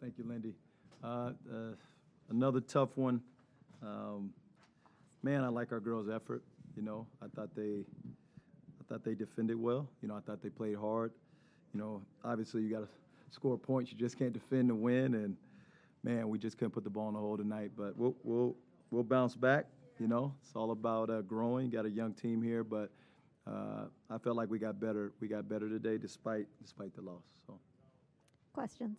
Thank you, Lindy. Another tough one. Man, I like our girls' effort. You know, I thought they defended well. You know, I thought they played hard. You know, obviously you got to score points. You just can't defend to win. And man, we just couldn't put the ball in the hole tonight. But we'll bounce back. You know, it's all about growing. Got a young team here, but I felt like we got better. We got better today, despite the loss. So, questions.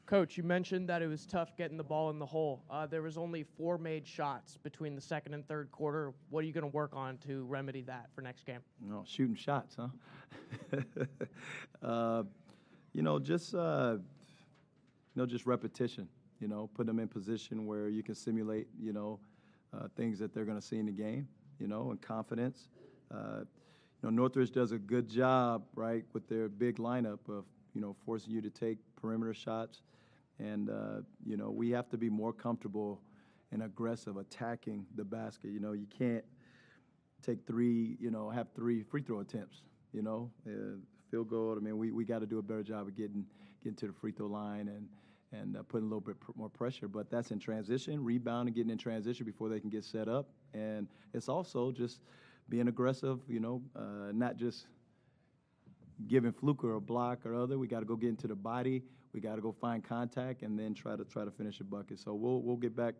Coach, you mentioned that it was tough getting the ball in the hole. There was only 4 made shots between the second and third quarter. What are you going to work on to remedy that for next game? No, shooting shots, huh? Just repetition. You know, put them in position where you can simulate, things that they're going to see in the game, and confidence. Northridge does a good job, right, with their big lineup of, forcing you to take perimeter shots. And, we have to be more comfortable and aggressive attacking the basket. You can't take 3, have 3 free throw attempts, field goal. I mean, we got to do a better job of getting to the free throw line and putting a little bit more pressure. But that's in transition, rebounding, getting in transition before they can get set up. And it's also just being aggressive, not just giving fluke or a block or other. We got to go get into the body. We got to go find contact and then try to finish a bucket. So we'll get back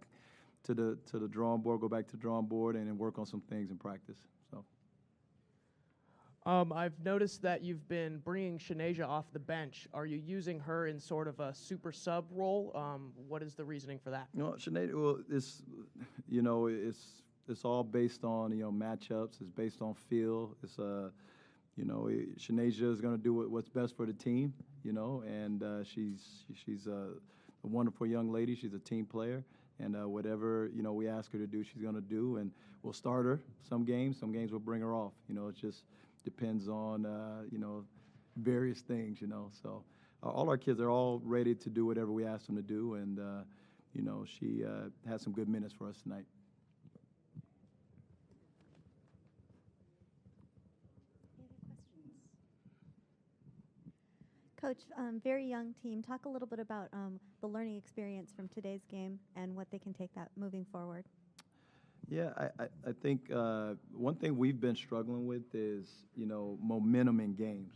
to the drawing board, go back to the drawing board, and then work on some things in practice. So. I've noticed that you've been bringing Shanasia off the bench. Are you using her in sort of a super sub role? What is the reasoning for that? Shanasia, well, it's all based on matchups. It's based on feel. It's Shanasia is going to do what's best for the team. And she's a wonderful young lady. She's a team player, and whatever we ask her to do, she's going to do. And we'll start her some games we'll bring her off. It just depends on various things. So all our kids are all ready to do whatever we ask them to do, and she had some good minutes for us tonight. Coach, very young team. Talk a little bit about the learning experience from today's game and what they can take that moving forward. Yeah, I think one thing we've been struggling with is, momentum in games.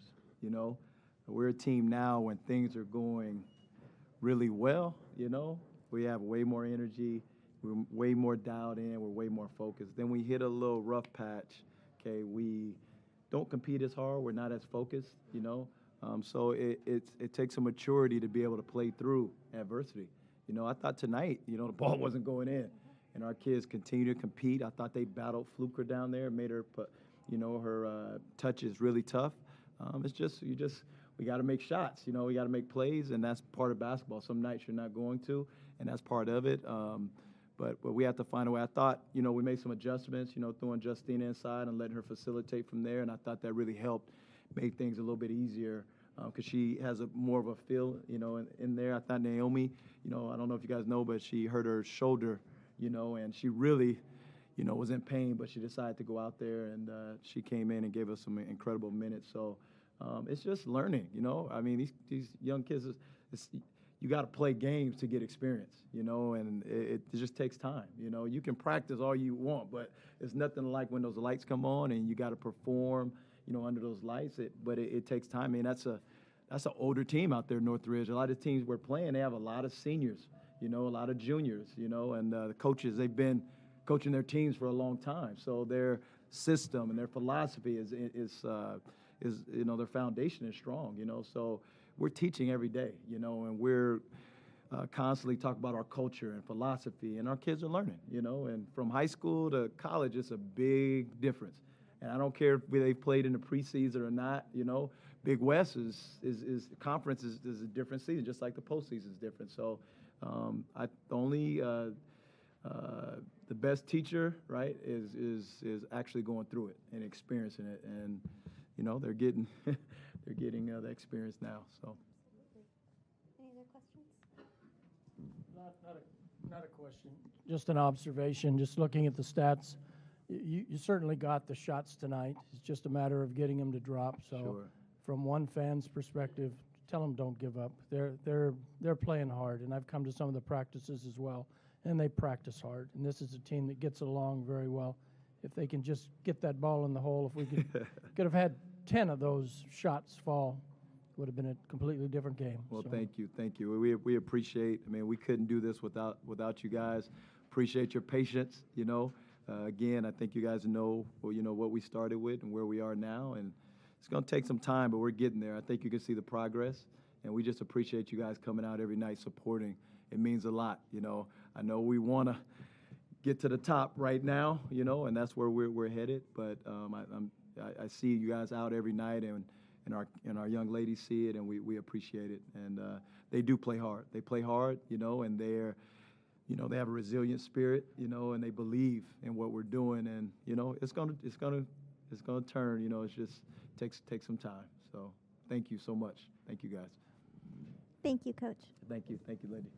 We're a team now when things are going really well, we have way more energy, we're way more dialed in, we're way more focused. Then we hit a little rough patch, okay, we don't compete as hard, we're not as focused, so it takes a maturity to be able to play through adversity. I thought tonight, the ball wasn't going in, and our kids continue to compete. I thought they battled Fluker down there, made her put, her touches really tough. It's just we got to make shots. We got to make plays, and that's part of basketball. Some nights you're not going to, and that's part of it. But we have to find a way. I thought, we made some adjustments, throwing Justina inside and letting her facilitate from there, and I thought that really helped, made things a little bit easier. Because she has more of a feel, in there. I thought Naomi, I don't know if you guys know, but she hurt her shoulder, and she really, was in pain, but she decided to go out there, and she came in and gave us some incredible minutes. So it's just learning, I mean, these young kids, you got to play games to get experience, and it just takes time. You can practice all you want, but it's nothing like when those lights come on and you got to perform, under those lights. But it takes time. I mean, that's an older team out there, Northridge. A lot of teams we're playing, they have a lot of seniors, a lot of juniors, and the coaches, they've been coaching their teams for a long time. So their system and their philosophy is their foundation is strong, So we're teaching every day, and we're constantly talking about our culture and philosophy, and our kids are learning, and from high school to college, it's a big difference. And I don't care if they've played in the preseason or not, Big West is conference is a different season, just like the postseason is different. So the best teacher, right, is actually going through it and experiencing it, and they're getting the experience now. So. Any other questions? Not a question. Just an observation. Just looking at the stats, you certainly got the shots tonight. It's just a matter of getting them to drop. So Sure. from one fan's perspective, tell them don't give up. They're playing hard, and I've come to some of the practices as well, and they practice hard. And this is a team that gets along very well. If they can just get that ball in the hole, if we could have had 10 of those shots fall, it would have been a completely different game. Well, So, thank you. We appreciate. I mean, we couldn't do this without you guys. Appreciate your patience. Again, I think you guys know what we started with and where we are now, and it's going to take some time, but we're getting there. I think you can see the progress, and we just appreciate you guys coming out every night supporting. It means a lot. I know we want to get to the top right now, and that's where we're headed. But I see you guys out every night, and our young ladies see it, and we appreciate it. And they do play hard. They play hard, and they're, they have a resilient spirit, and they believe in what we're doing, and it's gonna turn. It's just takes some time. So thank you so much. Thank you guys. Thank you, Coach. Thank you, lady.